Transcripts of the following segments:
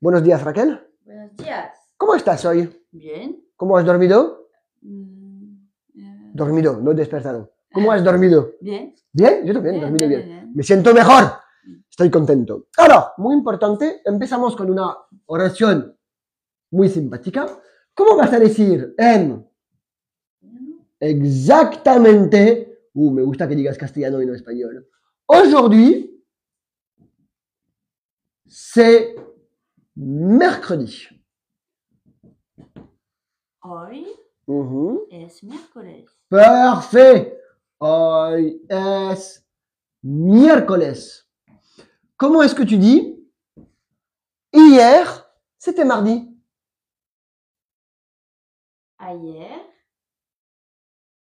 Buenos días, Raquel. Buenos días. ¿Cómo estás hoy? Bien. ¿Cómo has dormido? Mm, Dormido, no despertado. ¿Cómo has dormido? Bien. ¿Bien? Yo también he Bien, dormido bien, bien. bien. Me siento mejor. Estoy contento. Ahora, muy importante, empezamos con una oración muy simpática. ¿Cómo vas a decir en exactamente? Me gusta que digas castellano y no español. Aujourd'hui, c'est mercredi. Hoy Mhm. es miércoles. Parfait. Hoy es miércoles. Comment est-ce que tu dis? Hier, c'était mardi. Ayer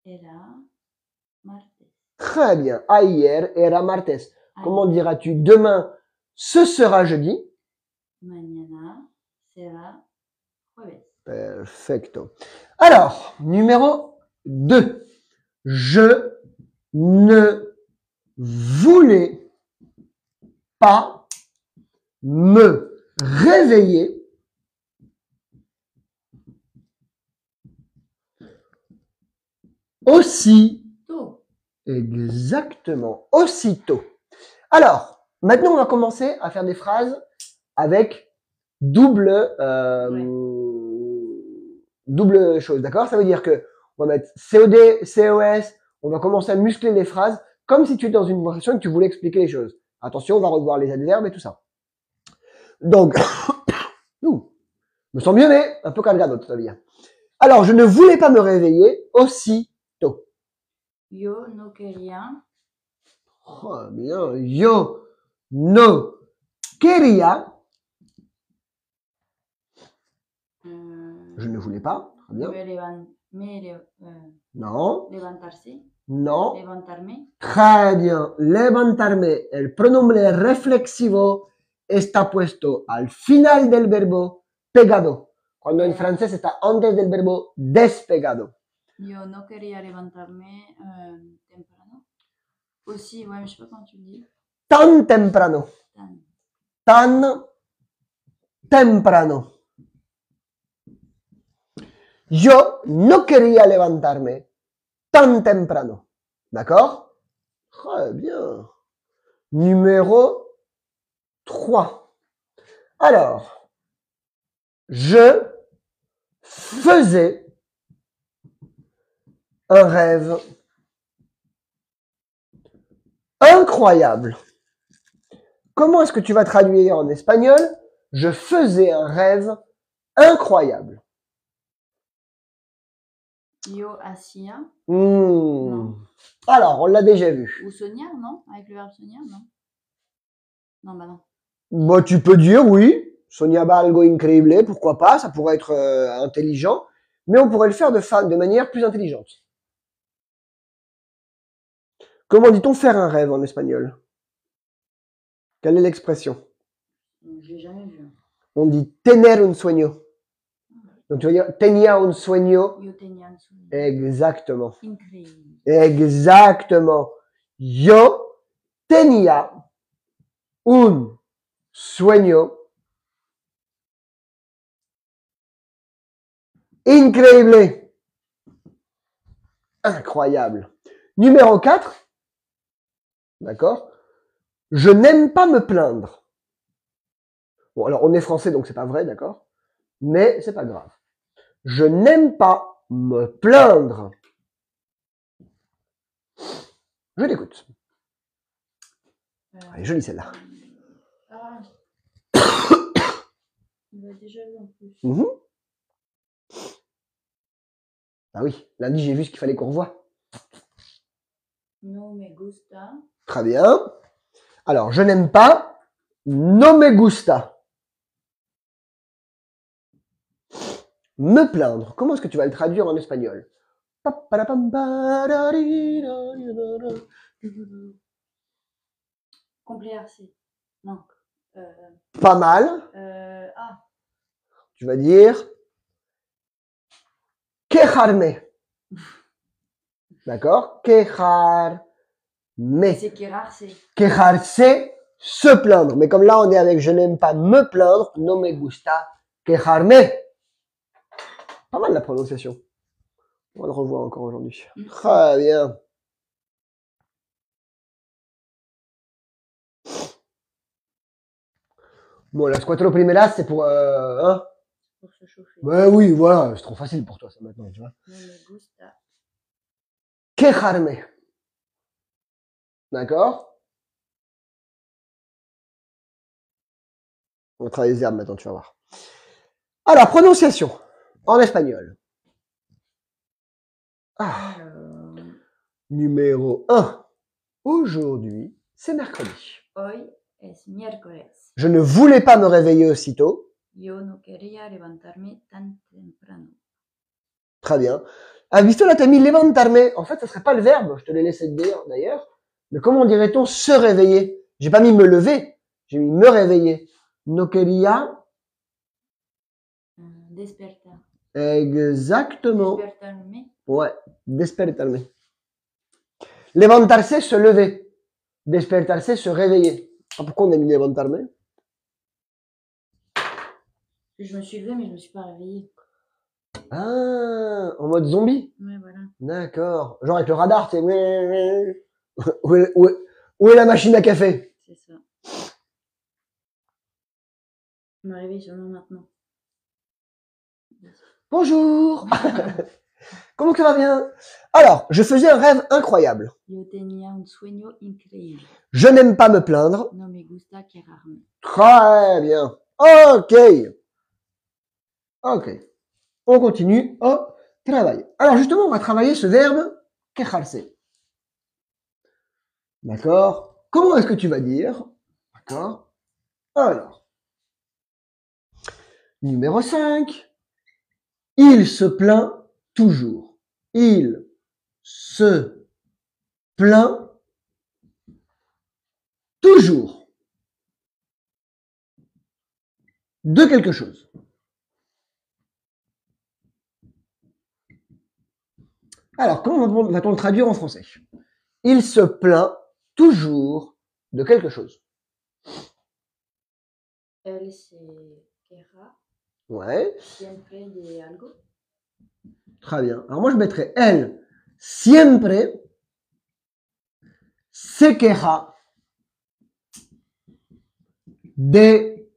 era martes. Très bien. Ayer era martes. Comment diras-tu demain? Ce sera jeudi. Mañana será jueves. Perfecto. Alors, numéro 2. Je ne voulais pas me réveiller Tú. Exactement, aussitôt. Alors, maintenant on va commencer à faire des phrases avec double chose, d'accord? Ça veut dire que on va mettre COD, COS, on va commencer à muscler les phrases comme si tu étais dans une conversation et que tu voulais expliquer les choses. Attention, on va revoir les adverbes et tout ça. Donc, me sens mieux, mais un peu cargado todavía. Alors, je ne voulais pas me réveiller aussitôt. Yo no quería. Oh, bien. Yo no quería. Je ne voulais pas. Très bien. Non. Levantarse. No. Levantarme. Très bien. Levantarme. El pronombre reflexivo está puesto al final del verbo pegado. Cuando en francés está antes del verbo despegado. Yo no quería levantarme temprano. Aussi, ouais, mais je sais pas comment tu le dis. Tan temprano. Tan temprano. Yo no quería levantarme tan temprano. D'accord? Très bien. Numéro 3. Alors, je faisais un rêve incroyable. Comment est-ce que tu vas traduire en espagnol? Je faisais un rêve incroyable. Yo hacía. Non. Alors, on l'a déjà vu. Ou soñar, non? Avec le verbe soñar, non? Non, bah non. Bah, tu peux dire oui. Soñaba algo increíble, pourquoi pas? Ça pourrait être intelligent. Mais on pourrait le faire de manière plus intelligente. Comment dit-on faire un rêve en espagnol? Quelle est l'expression? J'ai jamais vu. On dit tener un sueño. Donc tu vas dire tenía un sueño. Yo tenía un sueño. Exactement. Increíble. Exactement. Yo tenía un sueño increíble. Incroyable. Numéro 4. D'accord? Je n'aime pas me plaindre. Bon, alors on est français, donc c'est pas vrai, d'accord? Mais c'est pas grave. Je n'aime pas me plaindre. Je l'écoute. Elle est jolie celle-là. On l'a déjà vu en plus. Ah oui, lundi j'ai vu ce qu'il fallait qu'on revoie. No me gusta. Très bien. Alors, je n'aime pas. No me gusta. Me plaindre. Comment est-ce que tu vas le traduire en espagnol? Complacerse. Non. Pas mal. Tu vas dire quejarme. D'accord? Quejarme. C'est quejarse. Quejarse, se plaindre. Mais comme là, on est avec je n'aime pas me plaindre, no me gusta quejarme. Pas mal la prononciation. On va le revoir encore aujourd'hui. Très bien. Bon, las cuatro primeras, c'est pour... hein Pour se chauffer. Ouais, oui, voilà. C'est trop facile pour toi, ça, maintenant, tu vois. No me gusta. Quejarme. D'accord? On va travailler les verbes maintenant, tu vas voir. Alors, prononciation. En espagnol. Ah. Numéro 1. Aujourd'hui, c'est mercredi. Hoy es miércoles. Je ne voulais pas me réveiller aussitôt. Yo no quería levantarme tan temprano. Très bien. Ah, visto là, t'as mis levantarme. En fait, ça serait pas le verbe. Je te l'ai laissé dire, d'ailleurs. Mais comment dirait-on se réveiller? J'ai pas mis me lever. J'ai mis me réveiller. No quería. Despertar. Exactement. Despertarme. Ouais. Despertarme. Levantarse, se lever. Despertarse, se réveiller. Ah, pourquoi on a mis levantarme? Je me suis levée, mais je me suis pas réveillée. Ah, en mode zombie? Ouais, voilà. D'accord. Genre avec le radar, tu sais. Où est la machine à café? C'est ça. Je me réveille seulement maintenant. Bonjour. Comment ça va bien? Alors, je faisais un rêve incroyable. Yo tenía un sueño increíble. Je n'aime pas me plaindre. No me gusta quejarme. Très bien. Ok. Ok. On continue au travail. Alors justement, on va travailler ce verbe quejarse. D'accord? Comment est-ce que tu vas dire? D'accord? Alors. Numéro 5. Il se plaint toujours. Il se plaint toujours de quelque chose. Alors, comment va-t-on le traduire en français? Il se plaint toujours de quelque chose. Elle se queja Ouais, siempre de algo. très bien. Alors moi, je mettrais elle siempre se queja de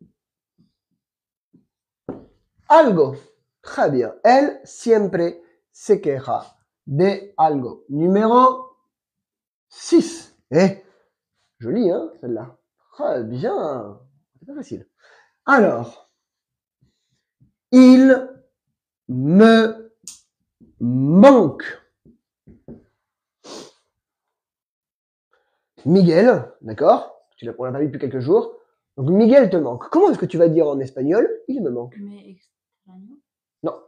algo. Très bien. Elle siempre se queja de algo. Numéro 6. Eh, joli, hein, celle-là. Très bien. C'est pas facile. Alors, il me manque. Miguel, d'accord? On l'a pas vu depuis quelques jours. Donc Miguel te manque. Comment est-ce que tu vas dire en espagnol? Il me manque. Me extraño. Non.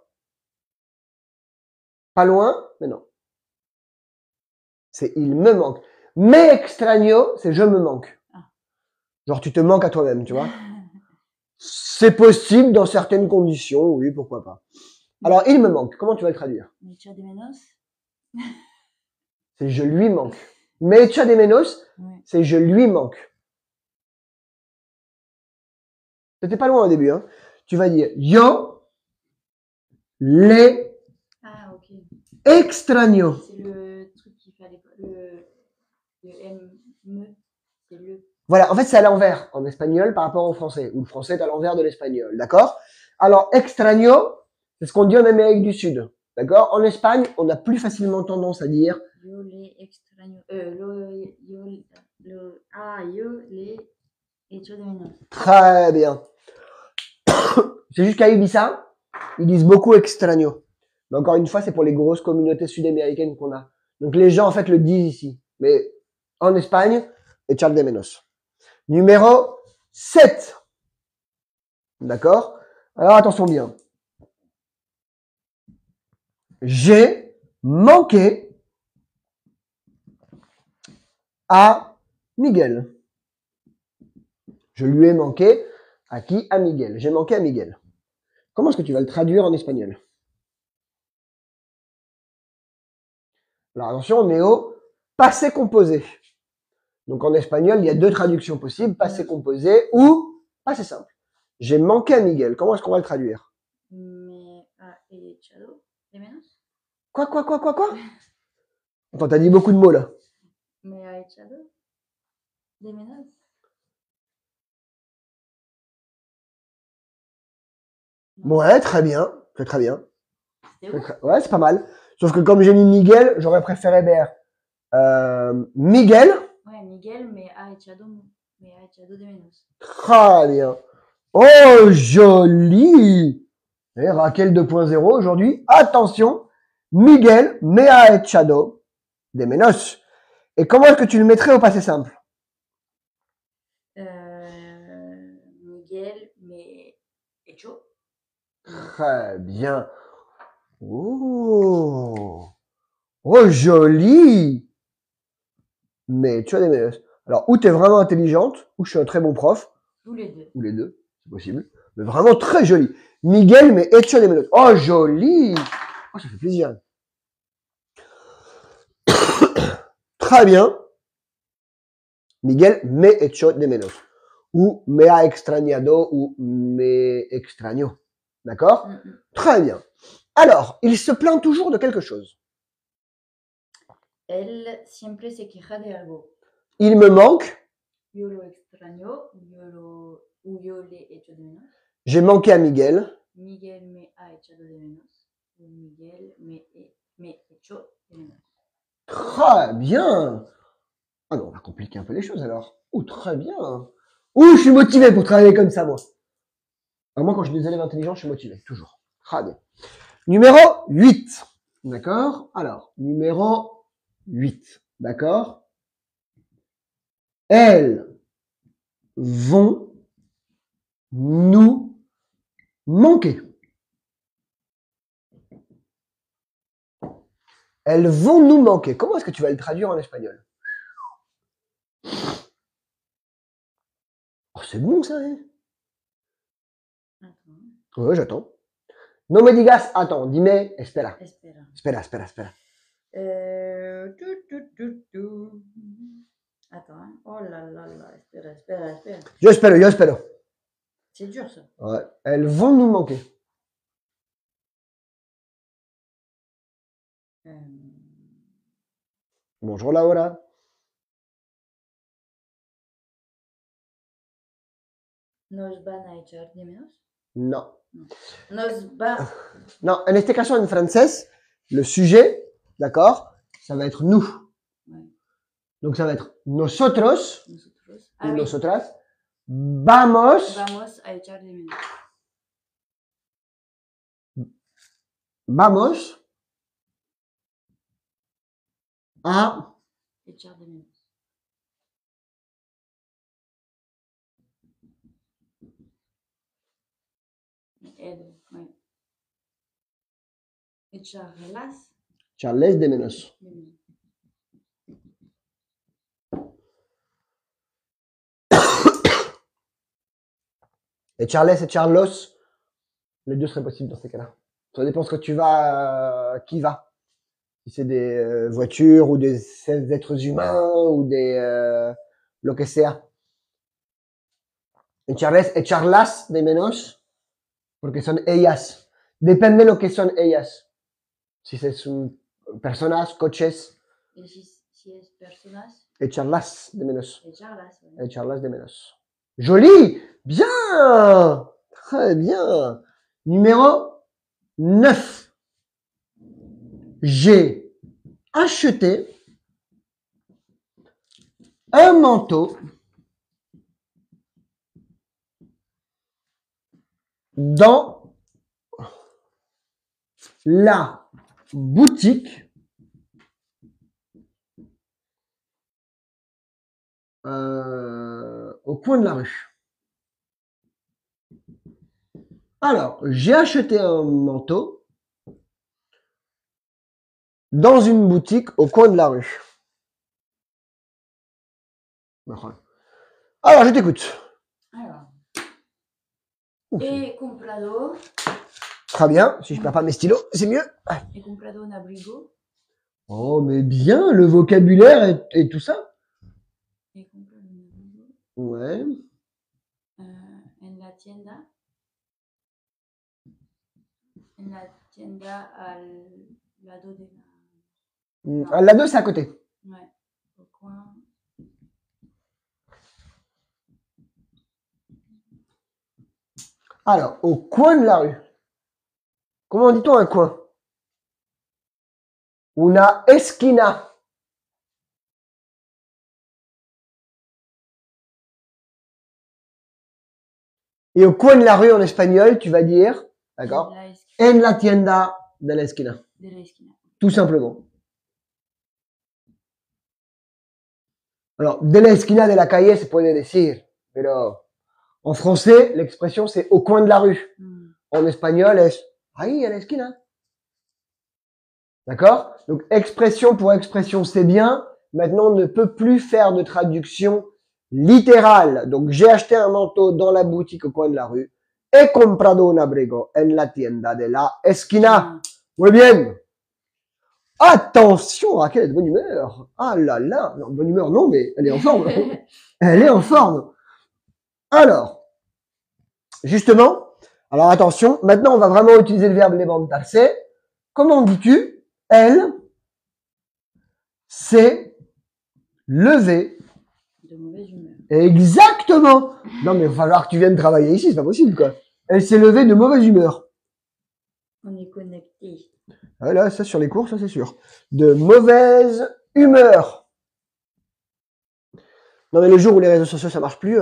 Pas loin, mais non. C'est il me manque. Me extraño, c'est je me manque. Ah. Genre tu te manques à toi-même, tu vois? C'est possible dans certaines conditions, oui, pourquoi pas. Alors il me manque. Comment tu vas le traduire? Me echa de menos. C'est je lui manque. Me echa de menos, Ouais. c'est je lui manque. C'était pas loin au début, hein. Tu vas dire yo le Ah, ok. extraño. C'est le truc qu'il fallait pas. Le M, me, c'est le. Voilà, en fait, c'est à l'envers en espagnol par rapport au français, où le français est à l'envers de l'espagnol, d'accord? Alors, extraño, c'est ce qu'on dit en Amérique du Sud, d'accord? En Espagne, on a plus facilement tendance à dire Yo le extraño. Yo le echo de menos. très bien. C'est juste qu'à Ibiza, ils disent beaucoup extraño. Mais encore une fois, c'est pour les grosses communautés sud-américaines qu'on a. Donc les gens, en fait, le disent ici. Mais en Espagne, echar de menos. Numéro 7. D'accord? Alors attention bien. J'ai manqué à Miguel. Je lui ai manqué à qui? À Miguel. J'ai manqué à Miguel. Comment est-ce que tu vas le traduire en espagnol? Alors attention, on est au passé composé. Donc en espagnol, il y a deux traductions possibles, passé composé ou passé simple. J'ai manqué à Miguel. Comment est-ce qu'on va le traduire? Me ha echado de menos. Quoi? Attends, t'as dit beaucoup de mots là. Me ha echado de menos. Ouais, très bien. Très bien. C'était où? Ouais, c'est pas mal. Sauf que comme j'ai mis Miguel, j'aurais préféré dire Miguel. Ouais, Miguel me ha echado de menos. Très bien. Oh, joli. Et Raquel 2.0 aujourd'hui. Attention, Miguel me ha echado de menos. Et comment est-ce que tu le mettrais au passé simple? Miguel me echó. Très bien. Oh, joli. Mais tu as des menaces. Alors, ou tu es vraiment intelligente, ou je suis un très bon prof, Tous les deux. ou les deux, c'est possible. Mais vraiment très joli. Miguel me hecho de menos. Oh, joli. Oh, ça fait plaisir. Très bien. Miguel me hecho de menos. Ou me ha extrañado, ou me extraño. D'accord? Très bien. Alors, il se plaint toujours de quelque chose. Él siempre se queja de algo. Il me manque. Yo lo extraño, yo le echo de menos. J'ai manqué à Miguel. Miguel me ha echado de menos. Miguel me echó de menos. Très bien. Ah non, on va compliquer un peu les choses alors. Ouh, très bien. Ouh, je suis motivé pour travailler comme ça, moi. Alors, moi, quand j'ai des élèves intelligents, je suis motivé, toujours. Très bien. Numéro 8. D'accord? Alors, numéro 8. D'accord? Elles vont nous manquer. Elles vont nous manquer. Comment est-ce que tu vas le traduire en espagnol? Oh, c'est bon ça, hein? Ouais, j'attends. No me digas, attends, dime, espera. Espera. Attends, hein. Oh là là là, espera. Yo espero. C'est dur ça. Ouais. Elles vont nous manquer. Bonjour Laura. ¿Nos van a echar de menos? No. Non, en este caso, en francés, le sujet, d'accord, ça va être nous. Ouais. Donc, ça va être nosotros, Ah, ou oui. nosotras, vamos a echar de menos. Vamos a Echar de menos. Elle, ouais. Echarlas Charles de menos. de menos. Et Charles et Charlos, les deux seraient possibles dans ces cas-là. Ça dépend ce que tu vas, qui va. Si c'est des voitures ou des êtres humains ou des lo que sea. Et Charles et Charlas de menos, porque son ellas. Depende de lo que son ellas. Si c'est personas, coches. Et si es personas, Et Charlas de menos. echarlas. Ouais. Et Charlas de menos. Joli! Bien! Très bien! Numéro 9. J'ai acheté un manteau dans la boutique au coin de la rue. Alors, j'ai acheté un manteau dans une boutique au coin de la rue. Alors, je t'écoute. Alors. He comprado. Très bien. Si je perds pas mes stylos, c'est mieux. He comprado un abrigo. Oh, mais bien, le vocabulaire et tout ça. He comprado un abrigo Ouais. en la tienda al lado de la... Non. La 2, c'est à côté. Ouais, au coin. Alors, au coin de la rue. Comment dit-on un coin? Una esquina. Et au coin de la rue en espagnol, tu vas dire, d'accord? En la tienda de la esquina. De la esquina. Tout simplement. Alors, de la esquina de la calle, se puede decir. Pero en français, l'expression c'est au coin de la rue. En espagnol, es ahí a la esquina. D'accord? Donc, expression pour expression, c'est bien. Maintenant, on ne peut plus faire de traduction littérale. Donc, j'ai acheté un manteau dans la boutique au coin de la rue. He comprado un abrigo en la tienda de la esquina. Muy bien. Attention, Raquel est de bonne humeur. Ah là là. Non, bonne humeur, non, mais elle est en forme. Elle est en forme. Alors, justement, alors attention, maintenant on va vraiment utiliser le verbe levantarse. Comment dis-tu? Elle s'est levée. De mauvaise humeur. Exactement. Non mais il va falloir que tu viennes travailler ici, c'est pas possible quoi. Elle s'est levée de mauvaise humeur. On est connecté. Ah là, ça sur les cours, ça c'est sûr. De mauvaise humeur. Non mais les jours où les réseaux sociaux ça marche plus,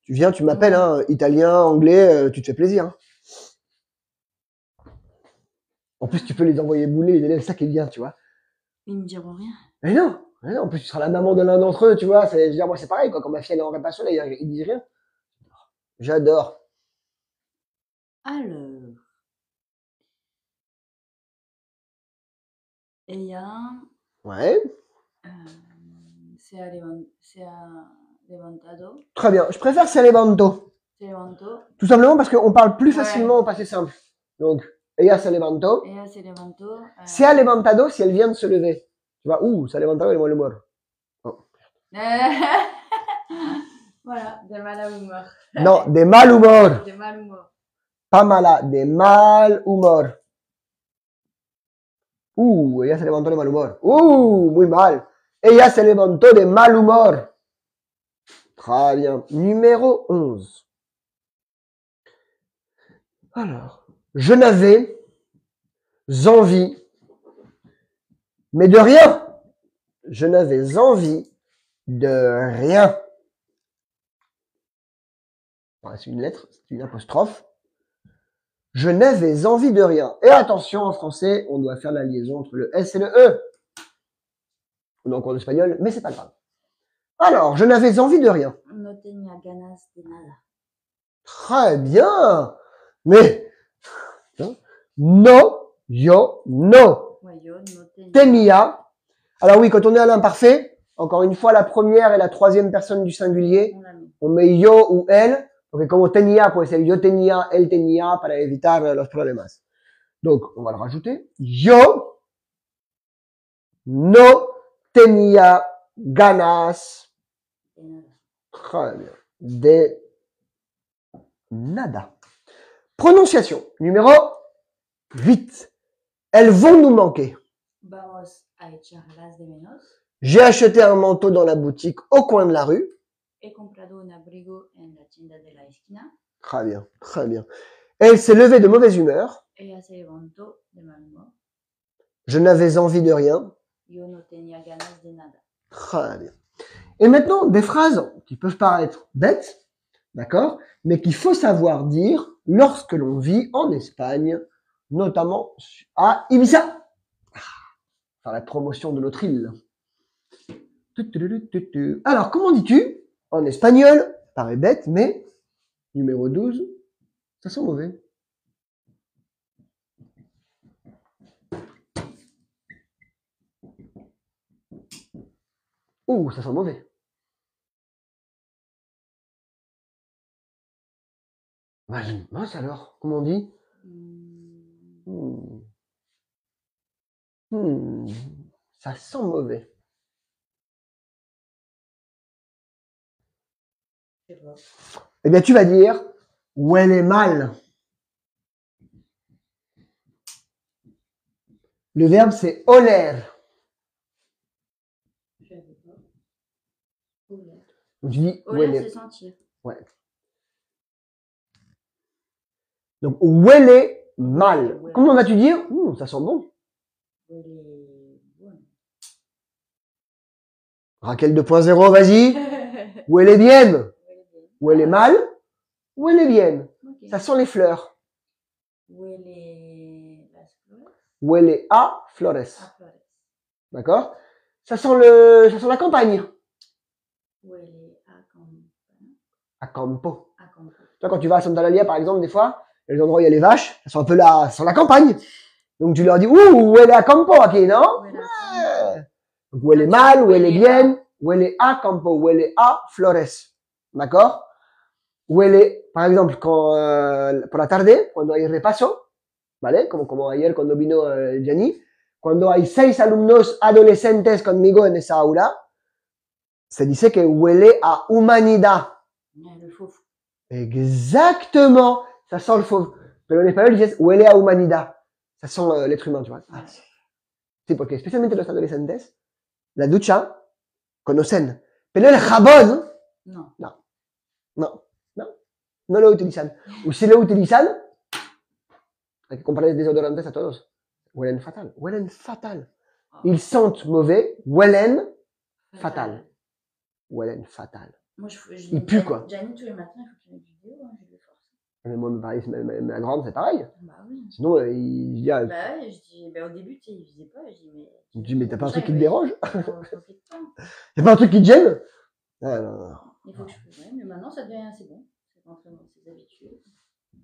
tu viens, tu m'appelles, hein, italien, anglais, tu te fais plaisir. Hein. En plus, tu peux les envoyer bouler, les élèves, ça qui est bien, tu vois. Ils me diront rien. Mais non, en plus, tu seras la maman de l'un d'entre eux, tu vois. Je veux dire, moi, c'est pareil, quoi. Quand ma fille, elle est en réparation, là, ils disent rien. J'adore. Alors. Ella Ouais. se ha levantado. Très bien. Je préfère se levanto. Se levantó. Tout simplement parce qu'on parle plus Ouais. facilement au passé simple. Donc, ella se levantó. Ella se levantó. Se ha levantado si elle vient de se lever. Tu vois, se ha levantado de mal humor. Oh. Voilà, de mal humor. Non, de mal humor. De mal humor. Pas mala, de mal humor. Ella se levantó de mal humor. Muy mal. Ella se levantó de mal humor. Très bien. Numéro 11. Alors, je n'avais envie, mais de rien. Je n'avais envie de rien. C'est une lettre, c'est une apostrophe. Je n'avais envie de rien. Et attention, en français, on doit faire la liaison entre le S et le E. Donc en espagnol, mais c'est pas grave. Alors, je n'avais envie de rien. No tenía ganas de nada. Très bien. Mais, no, yo, no. Ouais, yo no Tenía. Alors oui, quand on est à l'imparfait, encore une fois, la première et la troisième personne du singulier, on met yo ou elle. Porque como tenía, puede ser yo tenía, él tenía, para evitar los problemas. Donc, on va le rajouter. Yo no tenía ganas. Très bien. De nada. Prononciation. Numéro 8. Elles vont nous manquer. Vamos a echarlas de menos. J'ai acheté un manteau dans la boutique au coin de la rue. He comprado un abrigo en la tienda de la esquina. Très bien, très bien. Elle s'est levée de mauvaise humeur. Ella se levantó de mal humor. Je n'avais envie de rien. Yo no tenía ganas de nada. Très bien. Et maintenant, des phrases qui peuvent paraître bêtes, d'accord, mais qu'il faut savoir dire lorsque l'on vit en Espagne, notamment à Ibiza. Faire la promotion de notre île. Alors, comment dis-tu en espagnol? Paraît bête, mais numéro 12, ça sent mauvais. Ça sent mauvais. Mince alors, comment on dit? Ça sent mauvais. Je sais pas. Eh bien, tu vas dire huele mal. Le verbe, c'est oler. Je savais pas. Oler. Donc, tu dis Oler, huele. c'est sentir. Ouais. Donc, huele mal. Ouais. Comment vas-tu dire? Ça sent bon. Oler. Bon. Raquel 2.0, vas-y. Huele bien. Huele mal. Huele bien. Ok. Ça sent les fleurs. Huele las flores. Huele a flores. A flores. D'accord? Ça sent la campagne. Huele a campo. À campo. A campo. Tu vois, quand tu vas à Santa Lalia, par exemple, des fois, il y a des endroits où il y a les vaches, ça sent un peu la campagne. Donc tu leur dis, huele a campo, ok, non? Huele a campo. Donc huele mal, huele bien, huele a campo, huele a flores. D'accord? Huele, par exemple, quand, por la tarde, cuando hay repaso, ¿vale? Como ayer cuando vino Gianni, cuando hay 6 alumnos adolescentes conmigo en esa aula, se dice que huele a humanidad. Le fauve. Exactement, ça sent le fauve. Mais en espagnol, ils disent huele a humanidad. Ça sent l'être humain, tu vois. Ah, sí, porque especialmente los adolescentes, la ducha conocen, pero el jabón, No. no lo utilizan. O si lo utilizan, hay que comprarles desodorantes a todos. Huelen fatal, huelen fatal. Ils sentent mauvais, huelen fatal. Huelen fatal. Moi, Il pue, quoi. Gianni, tous les matins, il faut qu'il mette du déo, je le force. Mais moi, ma grande, c'est pareil. Bah oui. Sinon, il dit, Bah ouais, je dis, bah au début, tu sais, il faisait pas, je dis, mais t'as pas un truc qui te dérange? Y'a pas un truc qui te gêne? Ah, non. Il faut que je fasse, ouais, mais maintenant, ça devient assez bon. C'est rentré dans ses habitudes.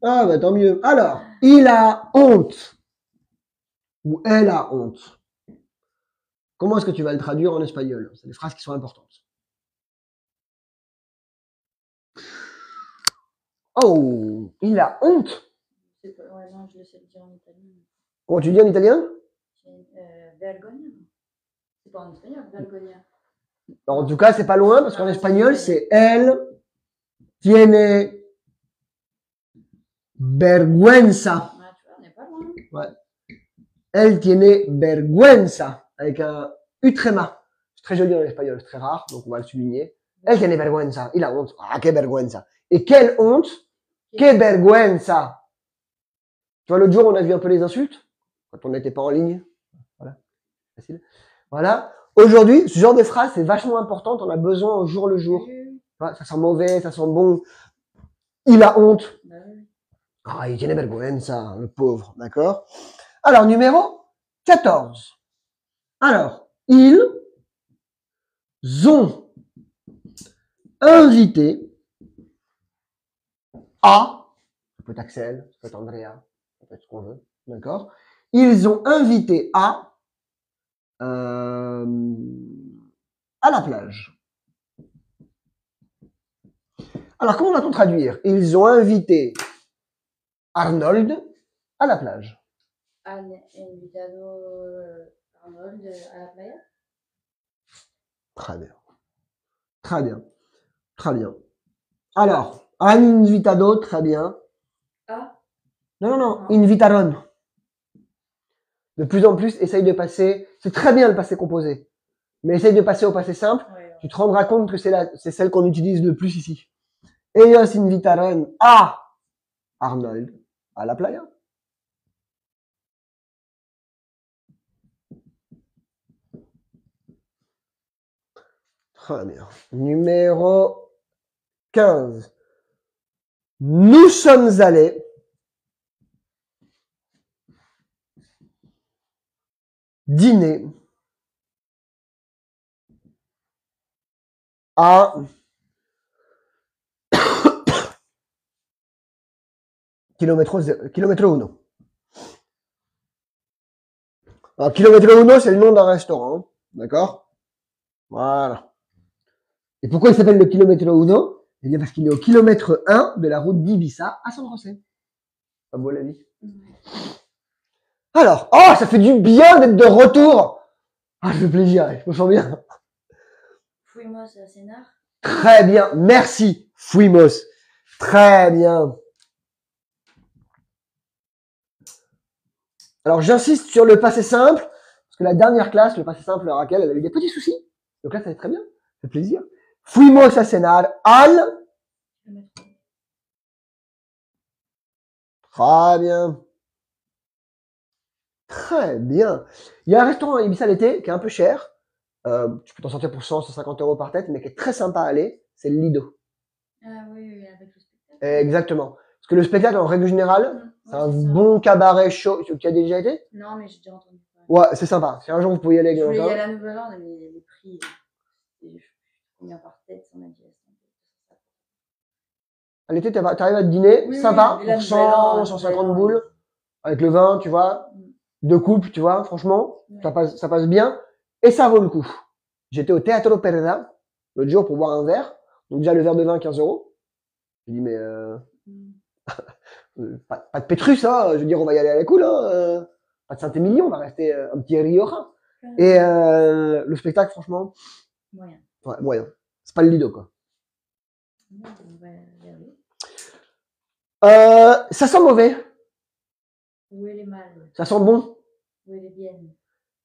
Ah, bah, tant mieux. Alors, il a honte. Ou elle a honte. Comment est-ce que tu vas le traduire en espagnol? C'est des phrases qui sont importantes. Oh, il a honte. Ouais, non, je le sais le dire en italien. Comment tu dis en italien? Vergogna. C'est pas en espagnol, vergogna. Alors, en tout cas, c'est pas loin parce qu'en espagnol, c'est elle tiene vergüenza. Ouais, tu vois, on n'est pas loin. Ouais. Elle tiene vergüenza avec un U tréma. C'est très joli en espagnol, c'est très rare, donc on va le souligner. Elle tiene vergüenza. Il a honte. Ah, que vergüenza. Et quelle honte? Que vergüenza. Tu vois, l'autre jour, on a vu un peu les insultes quand on n'était pas en ligne. Voilà. Facile. Voilà. Aujourd'hui, ce genre de phrase, c'est vachement important. On a besoin au jour le jour. Ça sent mauvais, ça sent bon. Il a honte. Ah, il tiene vergüenza, le pauvre. D'accord? Alors, numéro 14. Alors, ils ont invité à, ça peut être Axel, ça peut être Andrea, ça peut être ce qu'on veut, d'accord? Ils ont invité à la plage. Alors, comment va-t-on traduire? Ils ont invité Arnold à la plage. Han invitado Arnold à la playa? Très bien. Très bien. Très bien. Alors, han invitado, très bien. Ah? Non. Invitaron. De plus en plus, essaye de passer, c'est très bien le passé composé, mais essaye de passer au passé simple, ouais. Tu te rendras compte que c'est celle qu'on utilise le plus ici. Ellos invitaron a Arnold à la playa. Très bien. Numéro 15. Nous sommes allés dîner à kilomètre 1. Alors, kilomètre 1, c'est le nom d'un restaurant. D'accord? Voilà. Et pourquoi il s'appelle le kilomètre 1? Eh bien, parce qu'il est au kilomètre 1 de la route d'Ibiza à San José. Pas beau la vie? Alors, oh, ça fait du bien d'être de retour. Ah, je fais plaisir, je me sens bien. Fuimos a cenar. Très bien, merci. Fuimos. Très bien. Alors, j'insiste sur le passé simple, parce que la dernière classe, le passé simple, Raquel, elle a eu des petits soucis. Donc là, ça va être très bien. Ça fait plaisir. Fuimos a cenar al. Très bien. Très bien. Il y a un restaurant à Ibiza l'été qui est un peu cher. Tu peux t'en sortir pour 100, 150 € par tête, mais qui est très sympa à aller. C'est le Lido. Ah oui, oui, avec le spectacle. Exactement. Parce que le spectacle, en règle générale, c'est Ouais, un c'est ça. bon cabaret chaud. Tu as déjà été? Non, mais j'ai déjà entendu parler. Ouais, c'est sympa. Si un jour vous pouvez y aller avec Je voulais y Valentin. aller à Nouvelle-Orléans, mais les prix, combien par tête, on a dit. À l'été, t'arrives à te dîner, Oui, sympa, oui, mais pour la Nouvelle-Orléans, 150 boules, avec le vin, tu vois, deux coupes, tu vois, franchement, Ouais. ça passe bien, et ça vaut le coup. J'étais au Teatro Pereda, l'autre jour, pour boire un verre, donc déjà le verre de vin, 15 €. Je dis, mais pas de Pétrus, hein, je veux dire, on va y aller à la cool, hein, pas de Saint-Émilion, on va rester un petit Rioja. Et le spectacle, franchement, Moyen. ouais, moyen. C'est pas le Lido, quoi. On va regarder. Ça sent mauvais, Où elle est mal, ça sent bon, où elle est bien.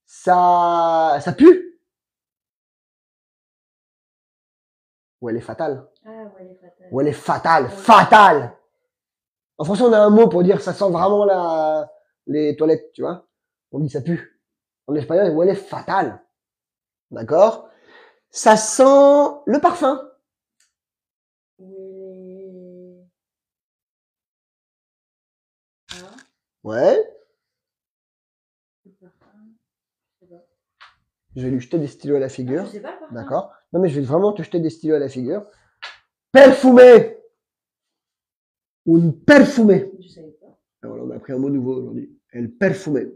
ça pue, ou elle est fatale. Ah, où elle est fatale. Ou elle est fatale, fatale. En français, on a un mot pour dire ça sent vraiment les toilettes, tu vois. On dit ça pue. En espagnol, ou elle est fatale. D'accord? Ça sent le parfum. Où elle est. Ah, Ouais. le parfum. Je sais pas. Je vais lui jeter des stylos à la figure. Je sais pas le parfum. D'accord? Non, mais je vais vraiment te jeter des stylos à la figure. Perfumé. Un perfumé. Je savais pas. Alors, on a appris un mot nouveau aujourd'hui. El perfumé.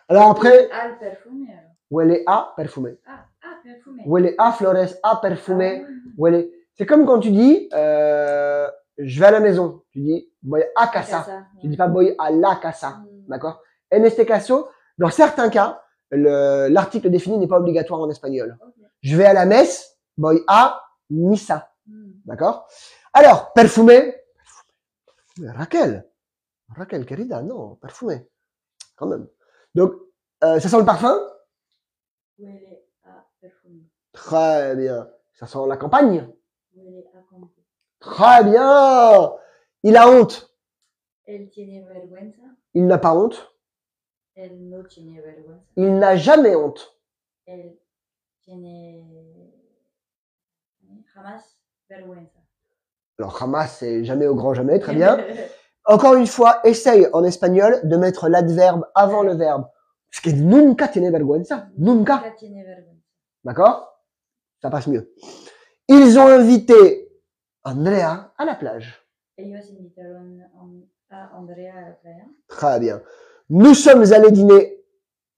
Alors après, Ah, le perfumé alors. huele a perfumé. Ah, perfumé. Huele a flores, a perfumé. Ah, Huele. C'est comme quand tu dis, je vais à la maison. Tu dis, voy a casa. ça. Tu dis pas voy a la casa. Mm. D'accord? En este caso, dans certains cas, l'article défini n'est pas obligatoire en espagnol. Okay. Je vais à la messe, voy a misa. Mm. D'accord? Alors, perfumé. Raquel. Raquel, querida, non, perfumé. Quand même. Donc, ça sent le parfum? Huele a perfumé. Très bien. Ça sent la campagne? Huele a campo. Très bien. Il a honte. Elle tiene vergüenza. Il n'a pas honte. Elle no tiene vergüenza. Il n'a jamais honte. Elle tiene jamás vergüenza. Alors, jamás, c'est jamais au grand jamais. Très bien. Encore une fois, essaye en espagnol de mettre l'adverbe avant le verbe. Parce que nunca tiene vergüenza. Nunca. Nunca tiene vergüenza. D'accord? Ça passe mieux. Ils ont invité Andrea à la plage. Ellos invitaron a Andrea a la playa. Très bien. Nous sommes allés dîner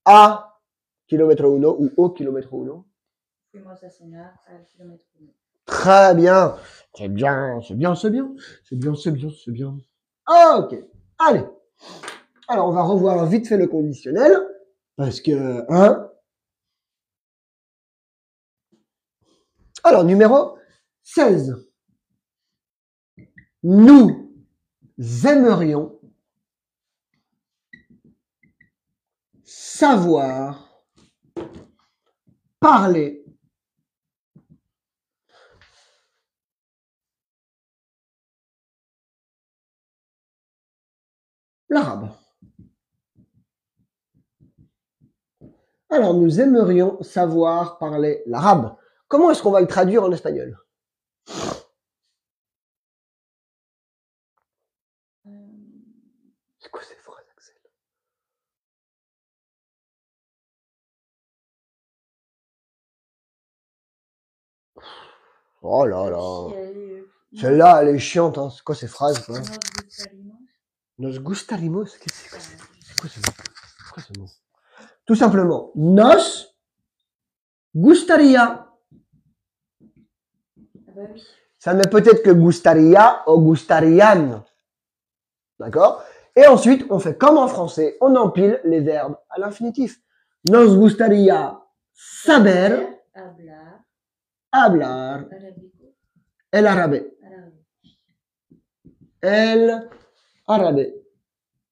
à kilomètre 1 ou au kilomètre 1. Fuimos a cenar al kilomètre 1. Très bien. C'est bien, c'est bien, c'est bien. C'est bien, c'est bien, c'est bien. Ok. Allez. Alors, on va revoir vite fait le conditionnel. Parce que, hein. Alors, numéro 16. Nous aimerions savoir parler l'arabe. Alors, nous aimerions savoir parler l'arabe. Comment est-ce qu'on va le traduire en espagnol? C'est quoi ces phrases, Axel? Oh là là. Celle-là, elle est chiante, hein. C'est quoi ces phrases, quoi? Nos gustarimos? Qu'est-ce que c'est quoi ce mot? C'est quoi ce mot? Tout simplement, nos gustaría. Ah bah oui. Ça ne peut être que gustaría ou gustarian. D'accord? Et ensuite, on fait comme en français, on empile les verbes à l'infinitif. Nos gustaría saber Hablar. hablar Arabico. el árabe. Arabe. El árabe.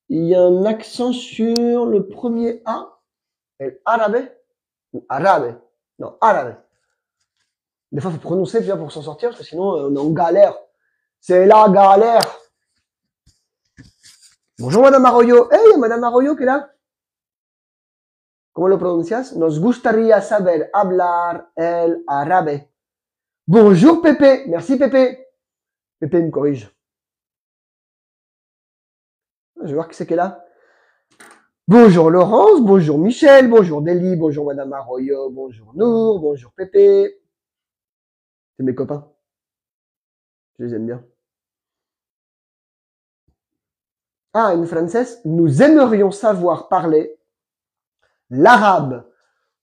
Il y a un accent sur le premier A. El árabe. Ou arabe. Non, arabe. Des fois, il faut prononcer bien pour s'en sortir, parce que sinon, on est en galère. C'est la galère. Bonjour, Madame Arroyo. Hey, il y a Madame Arroyo qui est là. ¿Cómo lo pronuncias? Nos gustaría saber hablar el árabe. Bonjour, Pépé. Merci, Pépé. Pépé me corrige. Je vais voir qui c'est qui est là. Bonjour, Laurence. Bonjour, Michel. Bonjour, Deli. Bonjour, Madame Arroyo. Bonjour, Nour. Bonjour, Pépé. C'est mes copains. Je les aime bien. Ah, une française. Nous aimerions savoir parler l'arabe.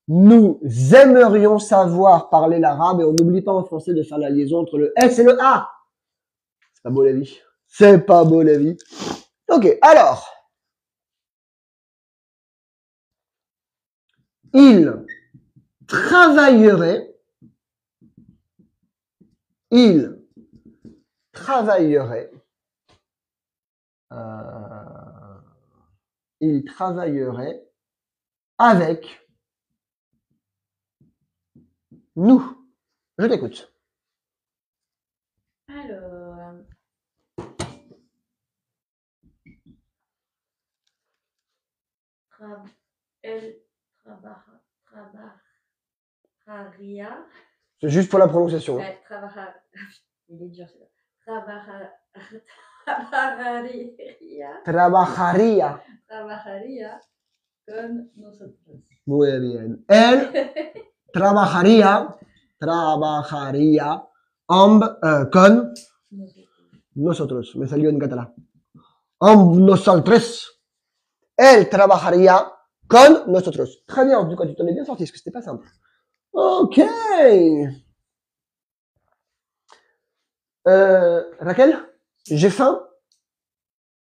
Nous aimerions savoir parler l'arabe et on n'oublie pas en français de faire la liaison entre le S et le A. C'est pas beau la vie. C'est pas beau la vie. Ok, alors. Il travaillerait. Il travaillerait. Il travaillerait avec nous. Je t'écoute. Alors, elle trabajaría. C'est juste pour la prononciation. Il est dur celui-là. Trabajaría con nosotros. Muy bien. Él trabajaría con nosotros. Me salió en catalán. Amb nosotros. Elle trabajaría con nosotros. Très bien, en tout cas, tu t'en es bien sorti, parce que c'était pas simple. Ok. Raquel, j'ai faim.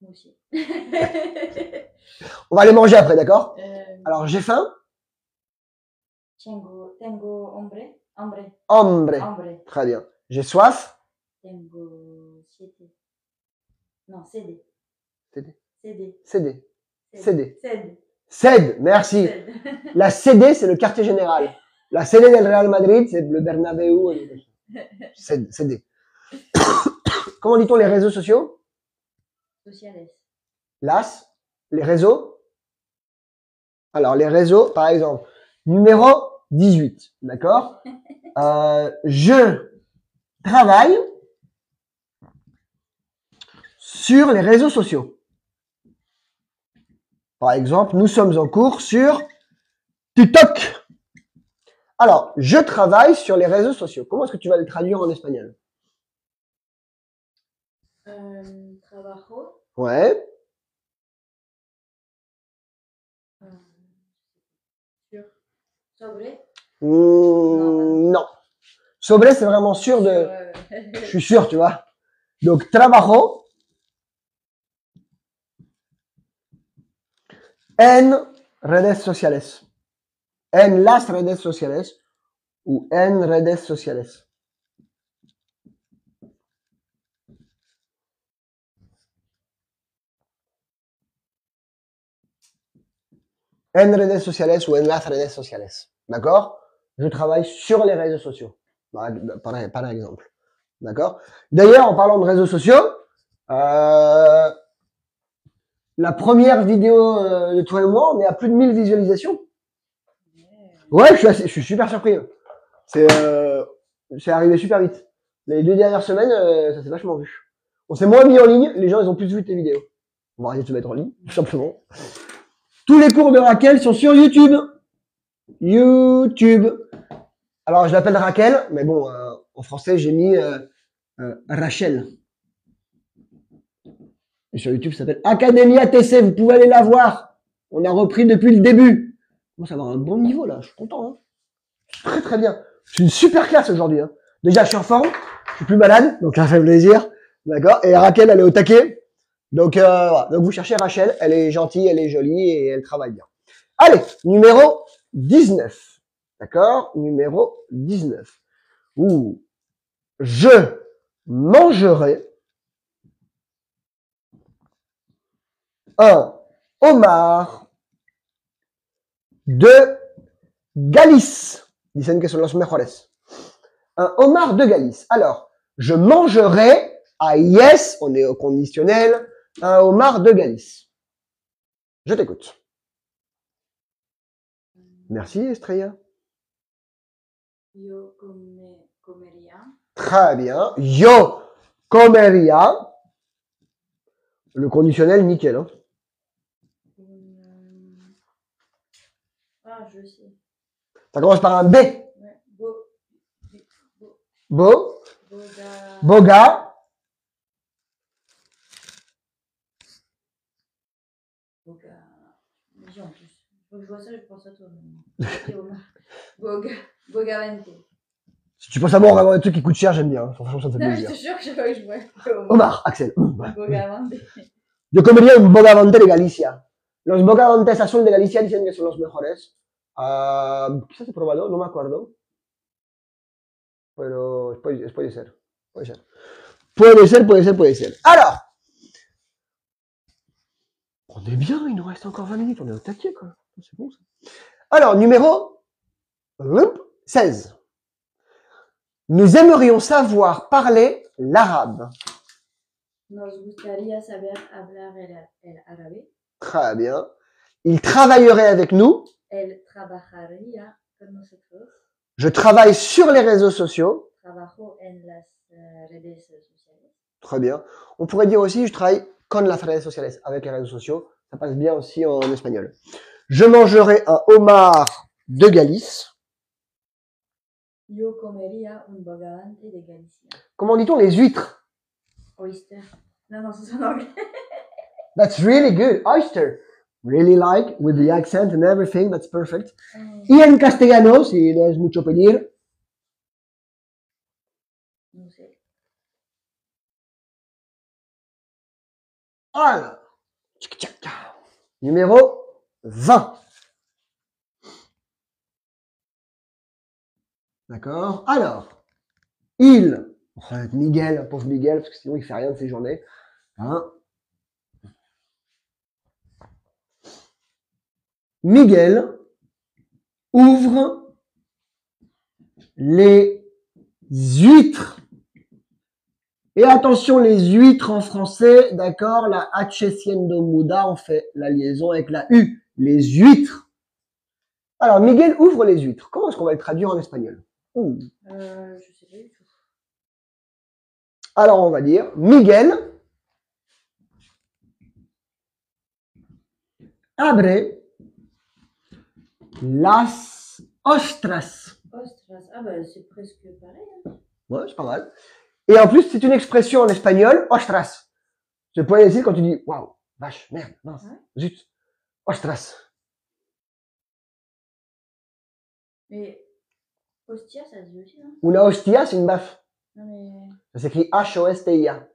Moi aussi. On va aller manger après, d'accord? Alors, j'ai faim. Tengo hambre. Hambre. Très bien. J'ai soif. Tengo siete. Non, CD. Sed, merci. La CD, c'est le quartier général. La CD del Real Madrid, c'est le Bernabéu. CD. Comment dit-on les réseaux sociaux? Sociales. Les réseaux. Alors, les réseaux, par exemple, numéro 18, d'accord? Je travaille sur les réseaux sociaux. Par exemple, nous sommes en cours sur TikTok. Alors, je travaille sur les réseaux sociaux. Comment est-ce que tu vas le traduire en espagnol? Trabajo. Ouais. Sobre. Non. Sobre, c'est vraiment sûr de... Je suis sûr, tu vois. Donc, trabajo en redes sociales. En las redes sociales ou en redes sociales. En redes sociales ou en las redes sociales. D'accord? Je travaille sur les réseaux sociaux. Par exemple. D'accord? D'ailleurs, en parlant de réseaux sociaux, la première vidéo de toi et moi, on est à plus de 1000 visualisations. Ouais, je suis super surpris. C'est arrivé super vite. Les 2 dernières semaines, ça s'est vachement vu. On s'est moins mis en ligne, les gens ils ont plus vu tes vidéos. On va arrêter de se mettre en ligne, tout simplement. Tous les cours de Raquel sont sur YouTube. Alors je l'appelle Raquel, mais bon, en français j'ai mis Rachel. Et sur YouTube ça s'appelle Academia TC, vous pouvez aller la voir. On a repris depuis le début. Moi ça va avoir un bon niveau là, je suis content. Hein. Très très bien. C'est une super classe aujourd'hui. Hein. Déjà je suis en forme, je suis plus malade, donc ça fait plaisir. D'accord. Et Raquel elle est au taquet. Donc voilà. Donc vous cherchez Rachel, elle est gentille, elle est jolie et elle travaille bien. Allez, numéro 19. D'accord? Numéro 19. Ouh. Je mangerai un homard de Galice. Dicen que son los mejores. Un homard de Galice. Alors, je mangerai, à yes, on est au conditionnel, un homard de Galice. Je t'écoute. Merci, Estrella. Yo comería Très bien. Yo comería. Le conditionnel, nickel. Hein. Ah, je sais. Ça commence par un B. Ouais. Bo. Boga. Boga. Boga. Dis en plus. Faut que je vois ça, je pense à toi. Bogavante. Si tu penses à moi vraiment des trucs qui coûtent cher, j'aime bien. Franchement, ça me fait Non, je plaisir. te jure que je sais pas que je vois. Homard, Axel. Bogavante. Yo comería un bogavante de Galicia. Los bogavantes azul de Galicia dicen que son los mejores. Quizás he probado, no me acuerdo. Pero puede ser. Puede ser. Puede ser. Alors, on est bien, il nous reste encore 20 minutes, on est au taquet, quoi. C'est bon, ça. Alors, numéro 16. Nous aimerions savoir parler l'arabe. Nos gustaría saber hablar el árabe. Très bien. Il travaillerait avec nous. Él trabajaría con nosotros. Je travaille sur les réseaux sociaux. Trabajo en las redes sociales. Très bien. On pourrait dire aussi, je travaille con las redes sociales, avec les réseaux sociaux. Ça passe bien aussi en espagnol. Je mangerai un homard de Galice. Yo comería un bogavante de Galicia. Comment dit-on les huîtres? Oyster. Non, c'est en anglais. That's really good. Oyster. Really like, with the accent and everything. That's perfect. Y en castellano, si no es mucho pedir. No sé. Alors. Numéro 20. D'accord. Alors. Il. On va mettre Miguel, pauvre Miguel, parce que sinon il fait rien de ses journées. Hein. Miguel ouvre les huîtres. Et attention, les huîtres en français, d'accord, la H siendo muda, on fait la liaison avec la U. Les huîtres. Alors, Miguel ouvre les huîtres. Comment est-ce qu'on va le traduire en espagnol? Je sais pas du tout. Alors, on va dire Miguel abre las ostras. Ostras. Ah bah c'est presque pareil. Hein. Ouais, c'est pas mal. Et en plus, c'est une expression en espagnol, ostras. Je pourrais dire quand tu dis, waouh, vache, merde, mince, zut, ostras. Mais hostia, ça se dit aussi, non? Una hostia, c'est une baffe. Non mais... Ça s'écrit H-O-S-T-I-A.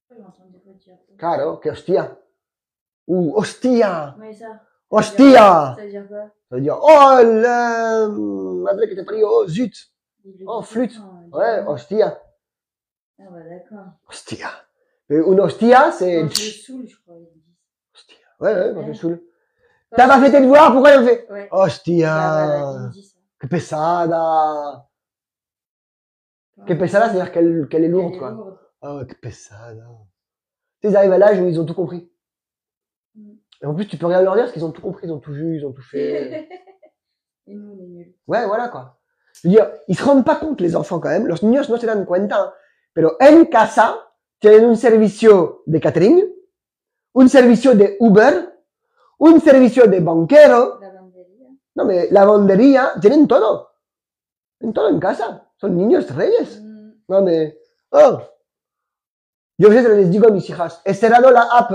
Je m'entends des fois dire... Claro, que hostia. Ou hostia. Ouais, ça. Hostia. Ça veut dire quoi? Ça veut dire, oh, la madre que t'as pris, oh, zut. Oh, flûte. Ouais, hostia. Ah bah d'accord. Hostia. Et une hostia, c'est... Quand je le saoule, je crois. Hostia. Ouais, quand je le saoule. T'as pas fait tes devoirs, pourquoi il fait? Ouais. Hostia. Bah, il me dit ça. Que pesada. Que pesada, c'est-à-dire qu'elle est lourde, quoi. Lourde. Oh, que pesada. Tu sais, ils arrivent à l'âge où ils ont tout compris. Et en plus, tu peux rien leur dire parce qu'ils ont tout compris, ils ont tout vu, ils ont tout fait. Et nous, on est nuls. Ouais, voilà, quoi. Je veux dire, ils se rendent pas compte, les enfants, quand même. Los niños no se dan cuenta. Pero en casa, tienen un servicio de catering, un servicio de Uber, un servicio de banquero. Lavandería. No, lavandería, tienen todo. Tienen todo en casa. Son niños reyes. No, oh. Yo a veces les digo a mis hijas, he cerrado la app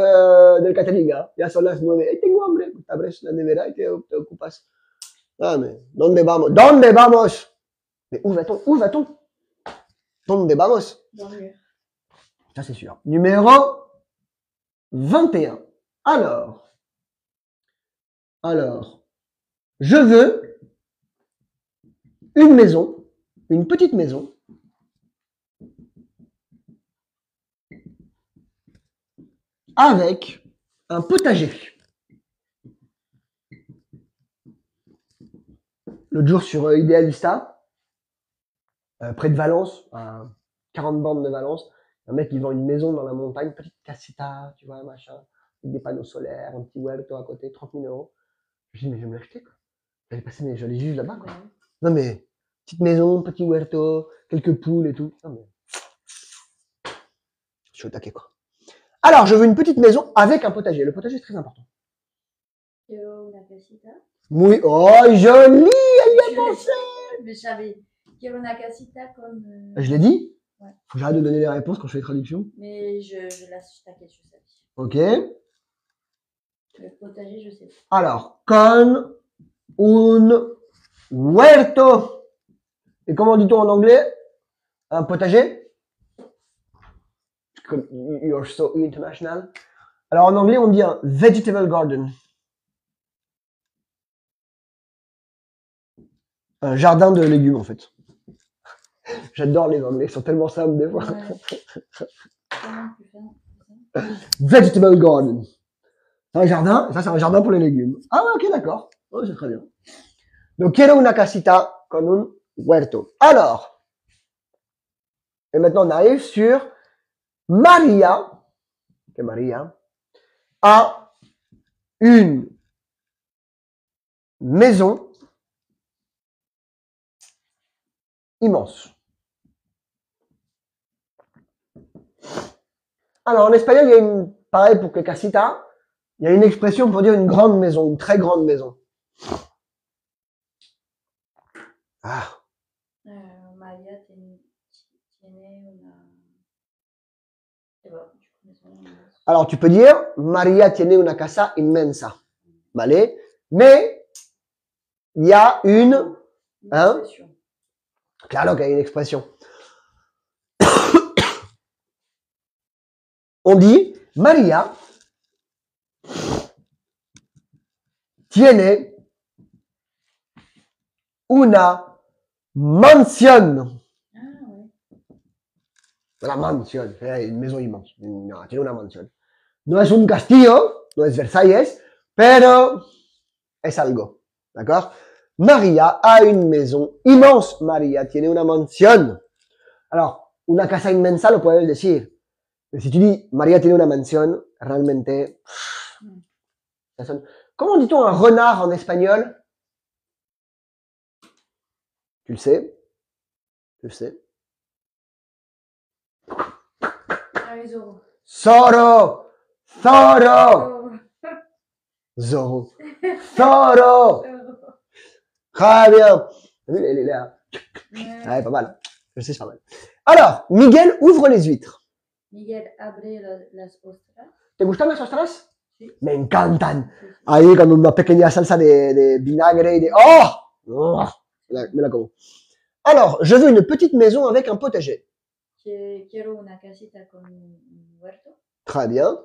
del catering, ¿eh? Ya son las 9. Ay, tengo hambre. Pues abres la nevera y te ocupas. Ah, mais, ¿dónde vamos? ¿Dónde vamos? Mais où va-t-on? Où va-t-on? ¿Dónde vamos? Dans le mur. Ça, c'est sûr. Numéro 21. Alors, je veux une maison, une petite maison, avec un potager. L'autre jour sur Idealista, près de Valence, à 40 bornes de Valence, un mec qui vend une maison dans la montagne, petite casita, tu vois, machin, avec des panneaux solaires, un petit huerto à côté, 30 000 euros. Je dis, mais je vais me l'acheter, quoi. J'allais juste là-bas, quoi. Non, mais, petite maison, petit huerto, quelques poules et tout. Non, mais, je suis au taquet, quoi. Alors, je veux une petite maison avec un potager. Le potager, c'est très important. Quiero una casita. Oui, oh, joli, elle y a pensé. Mais je savais. Quiero una casita con. Je l'ai dit? Ouais. Faut que j'arrête de donner les réponses quand je fais les traductions. Mais je t'inquiète, je savais. Ok. Le potager, je sais. Alors, con un huerto. Et comment dit-on en anglais? Un potager? You're so international. Alors, en anglais, on dit un vegetable garden. Un jardin de légumes, en fait. J'adore les anglais, ils sont tellement simples des fois. Ouais. Vegetable garden. C'est un jardin, ça c'est un jardin pour les légumes. Ah ouais, ok, d'accord. Oh, c'est très bien. Donc, quiero una casita con un huerto. Alors, et maintenant on arrive sur Maria, que Maria a une maison immense. Alors, en espagnol, il y a une, pareil pour que casita, il y a une expression pour dire une grande maison, une très grande maison. Ah. Maria tiene una. Alors, tu peux dire Maria tiene una casa inmensa. ¿Vale? Mais, il y a une, hein? Claro qu'il y a une expression. On dit Maria tiene una mansión. Ah, ouais. Una mansión, une maison immense. No, tiene una mansión. No es un castillo, no es Versalles, pero es algo. D'accord? Maria a une maison immense. Maria tiene una mansión. Alors, una casa inmensa lo puedes decir. Mais si tu dis Maria tiene una mansión, realmente, ça sonne. Comment dit-on un renard en espagnol? Tu le sais? Tu le sais? Zorro. Zorro! Zorro! Zorro. Zorro! Très bien. Elle est là. Ouais, pas mal. Je sais, c'est pas mal. Alors, Miguel ouvre les huîtres. Miguel abre las ostras. ¿Te gustan las ostras? Sí. Me encantan. Ahí con una pequeña salsa de vinagre y de... ¡Oh! Oh, me la como. Alors, je veux une petite maison avec un potager. Quiero una casita con un huerto. Très bien.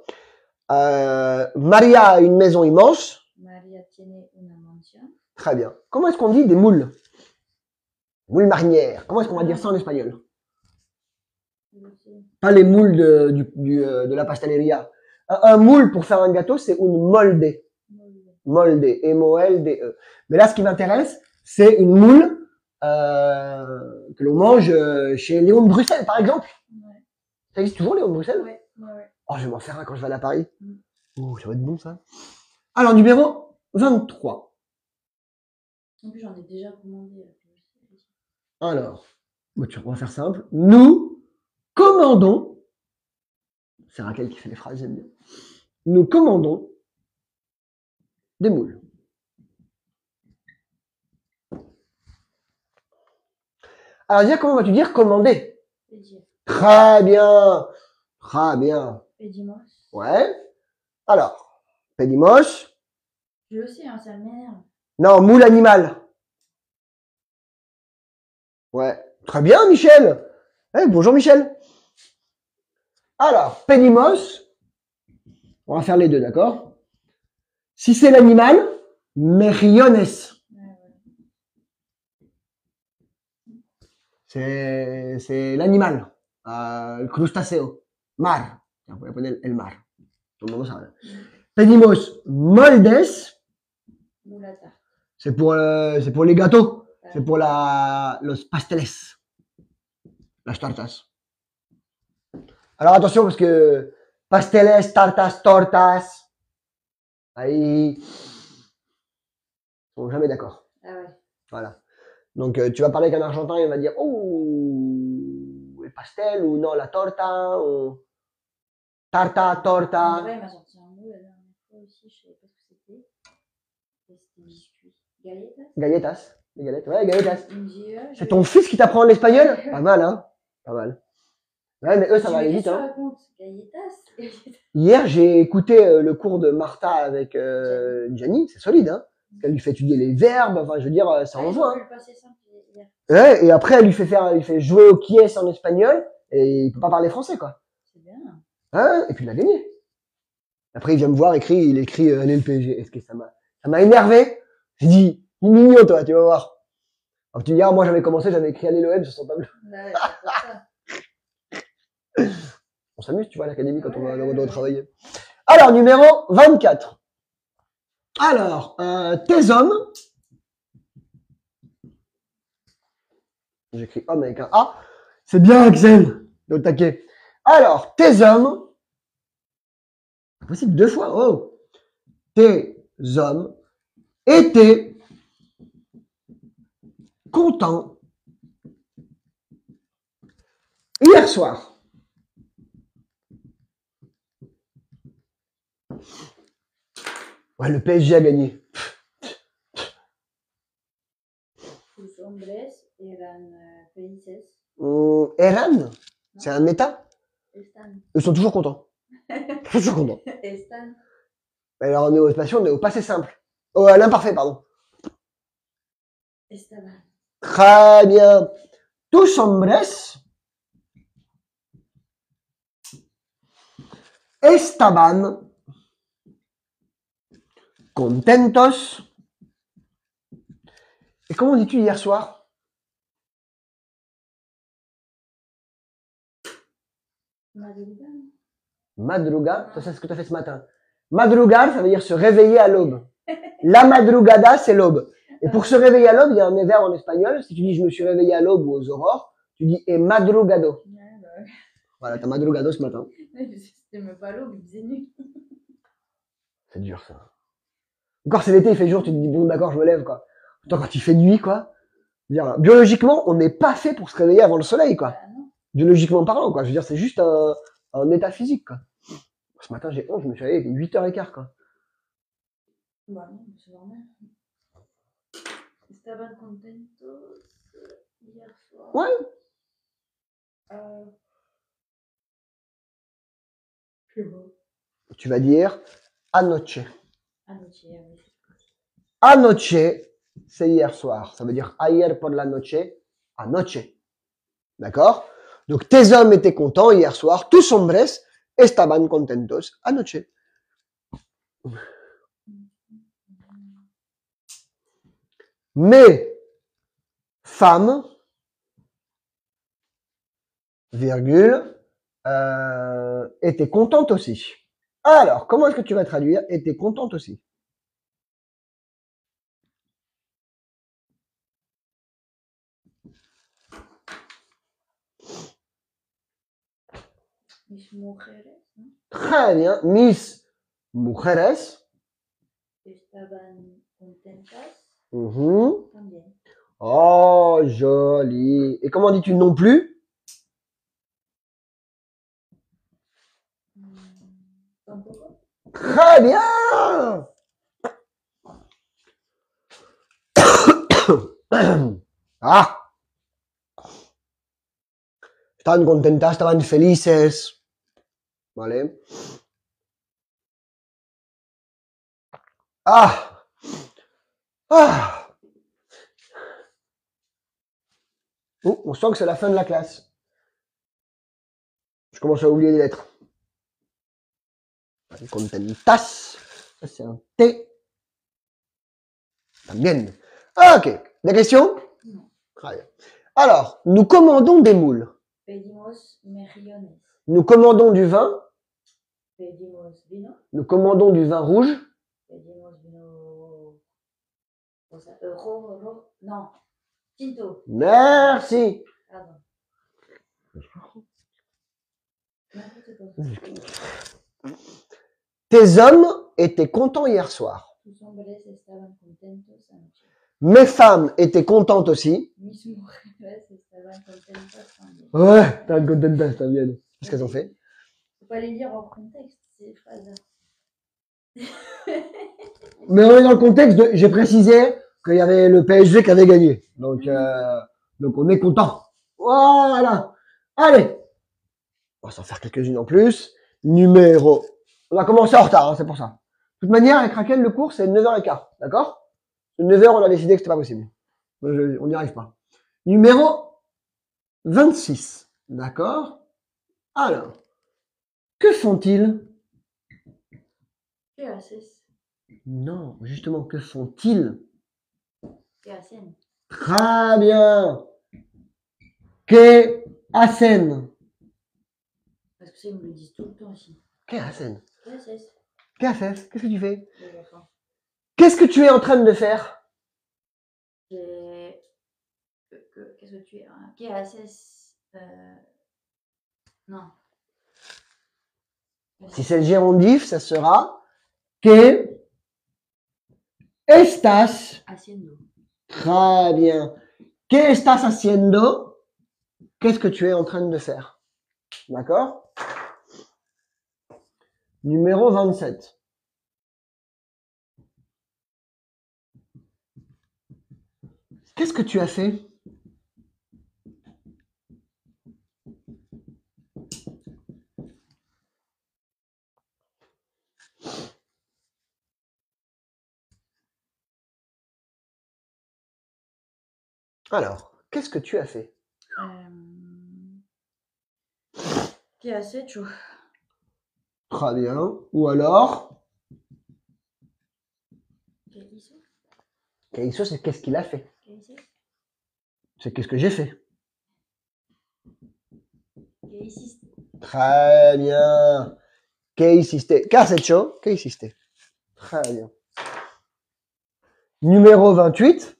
Maria a une maison immense. Maria tiene una mansión. Très bien. Comment est-ce qu'on dit des moules? Moules marinières. Comment est-ce qu'on va dire ça en espagnol? Pas les moules de la pasteleria. Un moule pour faire un gâteau, c'est une molde. Molde. M-O-L-D-E. Mais là, ce qui m'intéresse, c'est une moule que l'on mange chez Léon de Bruxelles, par exemple. Ouais. Ça existe toujours, Léon de Bruxelles? Ouais, ouais. Oh, je vais m'en faire un quand je vais aller à Paris. Oh, ça va être bon, ça. Alors, numéro 23. En plus, j'en ai déjà commandé. Alors, on va faire simple. Nous commandons, c'est Raquel qui fait les phrases, j'aime bien. Nous commandons des moules. Alors, déjà, comment vas-tu dire commander? Très bien. Très bien. Pedimos. Ouais. Alors, pedimos. Je le sais, hein, ça m'énerve. Non, moule animal. Ouais. Très bien, Michel. Hey, bonjour, Michel. Alors, pedimos. On va faire les deux, d'accord? Si c'est l'animal, mejillones. C'est l'animal. El crustáceo. Mar. On peut appeler el mar. Tout le monde sabe. Pedimos moldes. Mulata. C'est pour les gâteaux. C'est pour los pasteles. Las tartas. Alors attention parce que pasteles, tartas, tortas, ils sont jamais d'accord. Ah ouais. Voilà. Donc tu vas parler avec un Argentin, il va dire oh le pastel ou non la torta ou tarta, En torta. vrai, il m'a sorti un mot la dernière fois aussi, je savais pas ce que c'était. Et c'était biscuit. Galletas. Galletas. Les galettes. Ouais, galletas. Il me dit, C'est ton fils qui t'apprend l'espagnol? Pas mal, hein? Pas mal. Ouais, mais eux, ça va aller vite, hein. Galletas. Hier, j'ai écouté le cours de Martha avec Gianni. C'est solide, hein. Elle lui fait étudier les verbes. Enfin, je veux dire, ça envoie. Hein. Ouais, et après, elle lui fait jouer au qui est en espagnol. Et il peut pas parler français, quoi. C'est bien. Hein, et puis il a gagné. Après, il vient me voir, il écrit allez le PSG. Est-ce que ça m'a énervé? J'ai dit, il est mignon, toi, tu vas voir. Alors tu dis, ah, moi j'avais commencé, j'avais écrit allez l'OM sur son tableau. Ouais, c'est pour ça. On s'amuse, tu vois, à l'académie quand on doit travailler. Alors, numéro 24. Alors, tes hommes. J'écris homme avec un A. C'est bien, Axel. Au taquet. Alors, tes hommes. C'est possible 2 fois. Oh. Tes hommes étaient contents hier soir. Ouais, le PSG a gagné. Los hombres eran felices. Eran, c'est un état. Están. Ils sont toujours contents. Toujours contents. Están. Alors, on est on est au passé simple. Oh, à l'imparfait, pardon. Estaban. Très bien. Tus hombres estaban contentos. Et comment dis-tu hier soir? Madruga, ça c'est ce que tu as fait ce matin. Madrugar, ça veut dire se réveiller à l'aube. La madrugada, c'est l'aube. Et pour se réveiller à l'aube, il y a un verbe en espagnol. Si tu dis je me suis réveillé à l'aube ou aux aurores, tu dis he madrugado. Ouais, bah ouais. Voilà, t'as madrugado ce matin. C'était même pas l'aube, il faisait nuit. C'est dur ça. Encore c'est l'été, il fait jour, tu te dis bon d'accord, je me lève quoi. Pourtant quand il fait nuit quoi, dire, biologiquement on n'est pas fait pour se réveiller avant le soleil quoi. Ah non. Biologiquement parlant quoi, je veux dire c'est juste un état physique quoi. Ce matin j'ai 11, je me suis réveillé, il était 8h15 quoi. Bah non, c'est normal. Estaban contentos hier soir. Ouais. Je sais pas. Tu vas dire anoche. Anoche, oui. Anoche, c'est hier soir. Ça veut dire ayer por la noche, anoche. D'accord? Donc tes hommes étaient contents hier soir. Tus hombres estaban contentos anoche. Mes femmes, virgule, étaient contentes aussi. Alors, comment est-ce que tu vas traduire étaient contentes aussi? Mis mujeres, ¿no? Très bien. Mis mujeres. Estaban contentas Mhm. también. Oh, joli. Et comment dis-tu non plus? Tampoco. Très bien. Ah. Estaban contentas, estaban felices. Vale. Ah. Ah. Oh, on sent que c'est la fin de la classe. Je commence à oublier les lettres. Contentas. Ça, c'est un T. También. Ah, ok. Des questions? Non. Très bien. Alors, nous commandons des moules. Pedimos mejillones. Nous commandons du vin. Pedimos vino. Nous commandons du vin rouge. Pedimos vino. Non. Tinto. Merci. Pardon. Tes hommes étaient contents hier soir. Tus hombres estaban contentos anoche. Mes femmes étaient contentes aussi. Mis mujeres estaban contentas también. Ouais, t'as contentas también. Qu'est-ce qu'elles ont fait? Faut pas les lire hors contexte, ces phrases-là. Mais on est dans le contexte de, j'ai précisé qu'il y avait le PSG qui avait gagné. Donc on est content. Voilà. Allez. On va s'en faire quelques-unes en plus. Numéro. On a commencé en retard, hein, c'est pour ça. De toute manière, avec Raquel, le cours, c'est 9h15. D'accord? 9h, on a décidé que c'était pas possible. On n'y arrive pas. Numéro 26. D'accord? Alors. Que font-ils? ¿Qué haces? Non, justement, que font-ils? ¿Qué hacen? Très bien. Que hacen? Parce que ça, ils me le disent tout le temps aussi. Que hacen? ¿Qué haces? Que haces? Qu'est-ce que tu fais? Oui, d'accord. Qu'est-ce que tu es en train de faire? Qu'est-ce que tu es? ¿Qué haces? Non. Si c'est le gérondif, ça sera que estás. Haciendo. Très bien. Que estás haciendo? Qu'est-ce que tu es en train de faire? D'accord? Numéro 27. Qu'est-ce que tu as fait? Alors, qu'est-ce que tu as fait? ¿Qué has hecho? Très bien. Ou alors? ¿Qué hizo? Que hizo, c'est qu'est-ce qu'il a fait. ¿Qué hice? C'est qu'est-ce que j'ai fait. ¿Qué hiciste? Très bien. Que hiciste? ¿Qué has hecho? Que hiciste? Très bien. Numéro 28.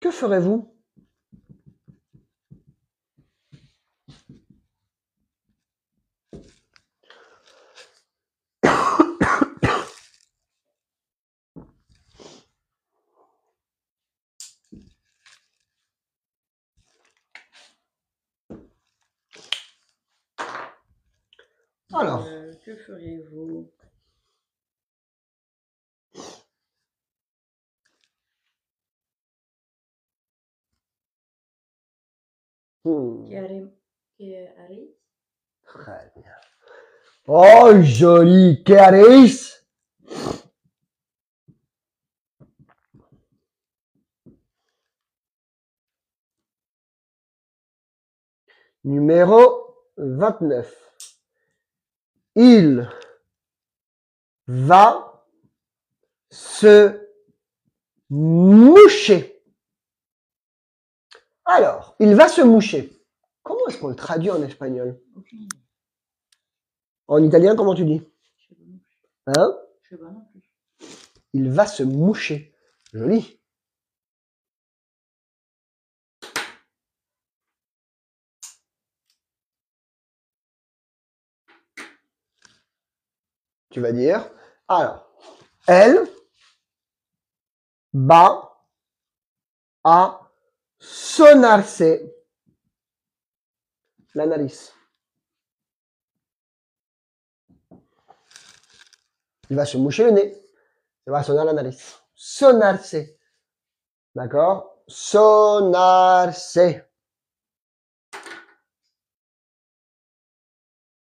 Que ferez-vous? Alors. Que feriez-vous? ¿Qué haréis? Très bien. Oh, joli. ¿Qué haréis? Numéro 29. Il va se moucher. Alors, il va se moucher. Comment est-ce qu'on le traduit en espagnol? Aucune idée. En italien, comment tu dis? Je sais pas non plus. Hein? Je sais pas non plus. Il va se moucher. Joli. Tu vas dire, alors, elle va a sonarse la nariz. Il va se moucher le nez. Il va sonar la nariz. Sonarse. D'accord? Sonarse.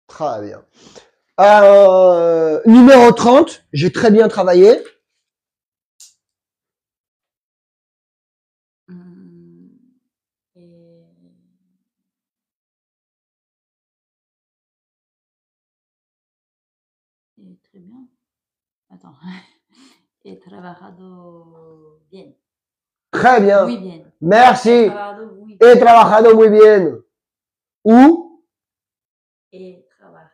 Très bien. Numéro 30. J'ai très bien travaillé. Et très bien. Attends. He trabajado bien. Très bien. Muy bien. Merci. He trabajado muy bien. He trabajado muy bien. Ou Et trabaja.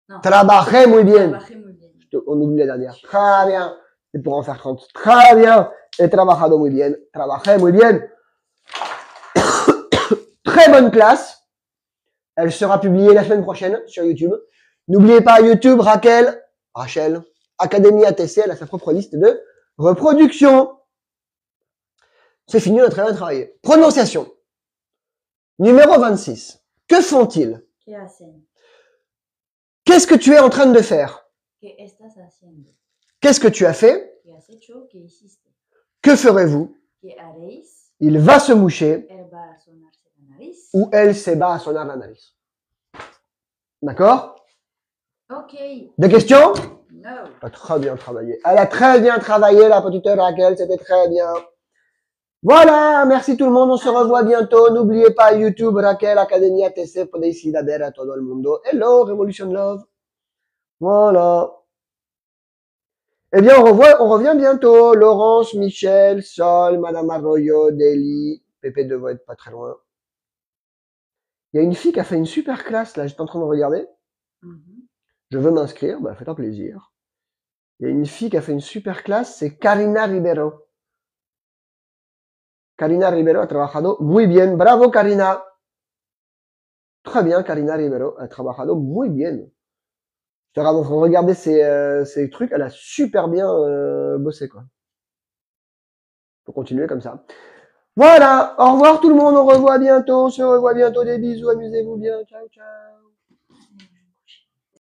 Non. Trabajé muy bien. Trabajé muy bien. On oublie la dernière. Très bien. C'est pour en faire 30. Très bien. He trabajado muy bien. Trabajé muy bien. Très bonne classe. Elle sera publiée la semaine prochaine sur YouTube. N'oubliez pas YouTube, Rachel, Académie ATC, elle a sa propre liste de reproduction. C'est fini, on a très bien travaillé. Prononciation. Numéro 26. Que font-ils? ¿Qué hacen? Qu'est-ce que tu es en train de faire? ¿Qué estás haciendo? Qu'est-ce que tu as fait? ¿Qué has hecho? ¿Qué hiciste? Que ferez-vous? ¿Qué haréis? Il va se moucher Él va a sonarse la nariz. ou elle se va à sonar la nariz. D'accord? Ok. Des questions? No. Elle a très bien travaillé. Elle a très bien travaillé, la petite Raquel, c'était très bien. Voilà, merci tout le monde, on se revoit bientôt. N'oubliez pas YouTube, Raquel, Academia ATC, podéis ir a ver a todo el mundo. Hello, Revolution Love. Voilà. Eh bien, on revient bientôt. Laurence, Michel, Sol, Madame Arroyo, Deli, Pépé devrait être pas très loin. Il y a une fille qui a fait une super classe, là, j'étais en train de regarder. Je veux m'inscrire, bah, faites un plaisir. Il y a une fille qui a fait une super classe, c'est Karina Ribero. Karina Ribero ha trabajado muy bien. Bravo, Karina. Très bien, Karina Ribero ha trabajado muy bien. Regardez ces trucs, elle a super bien bossé, quoi. Faut continuer comme ça. Voilà, au revoir tout le monde, on se revoit bientôt, des bisous, amusez-vous bien, ciao, ciao.